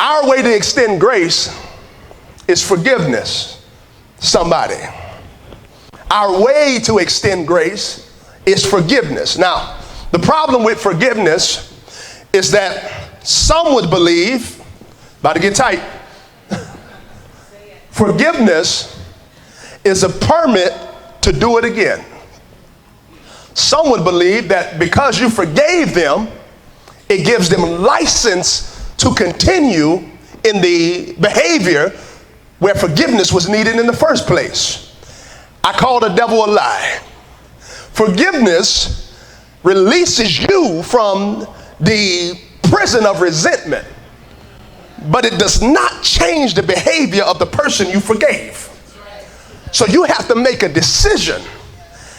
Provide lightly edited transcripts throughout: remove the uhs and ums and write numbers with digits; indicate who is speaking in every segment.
Speaker 1: Our way to extend grace is forgiveness. Somebody. Our way to extend grace is forgiveness. Now, the problem with forgiveness is that some would believe, about to get tight, forgiveness is a permit to do it again. Some would believe that because you forgave them, it gives them license to continue in the behavior where forgiveness was needed in the first place. I call the devil a lie. Forgiveness releases you from the prison of resentment, but it does not change the behavior of the person you forgave. So you have to make a decision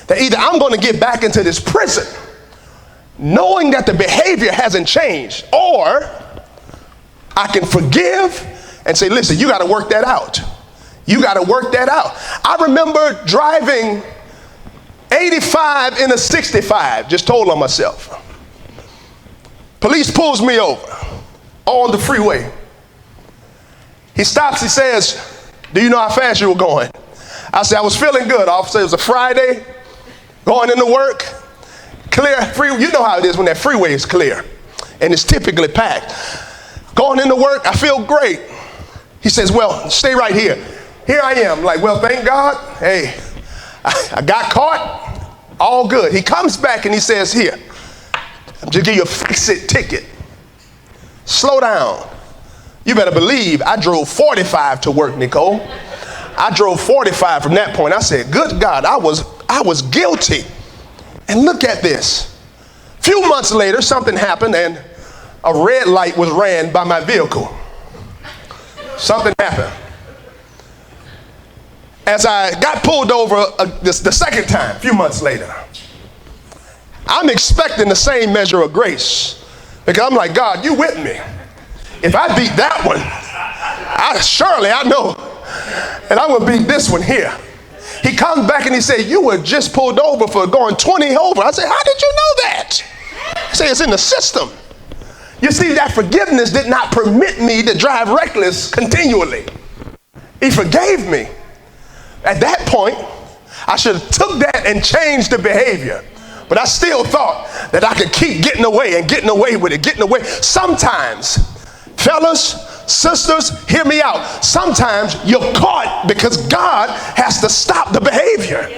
Speaker 1: that either I'm going to get back into this prison knowing that the behavior hasn't changed, or I can forgive and say, listen, you got to work that out. You got to work that out. I remember driving 85 in a 65, just told on myself. Police pulls me over on the freeway. He stops, he says, do you know how fast you were going? I said, I was feeling good, officer. It was a Friday, going into work, clear free. You know how it is when that freeway is clear and it's typically packed. Going into work, I feel great. He says, well, stay right here. Here I am, like, well, thank God. Hey, I got caught, all good. He comes back and he says, here, I'm just give you a fix-it ticket. Slow down. You better believe I drove 45 to work, Nicole. I drove 45 from that point. I said, good God, I was guilty. And look at this. A few months later, something happened and a red light was ran by my vehicle. Something happened. As I got pulled over the second time, a few months later, I'm expecting the same measure of grace, because I'm like, God, you with me. If I beat that one, I know, and I'm gonna beat this one here. He comes back and he said, you were just pulled over for going 20 over. I said, how did you know that? He said, it's in the system. You see, that forgiveness did not permit me to drive reckless continually. He forgave me. At that point, I should have took that and changed the behavior. But I still thought that I could keep getting away and getting away with it, getting away. Sometimes, fellas, sisters, hear me out. Sometimes you're caught because God has to stop the behavior.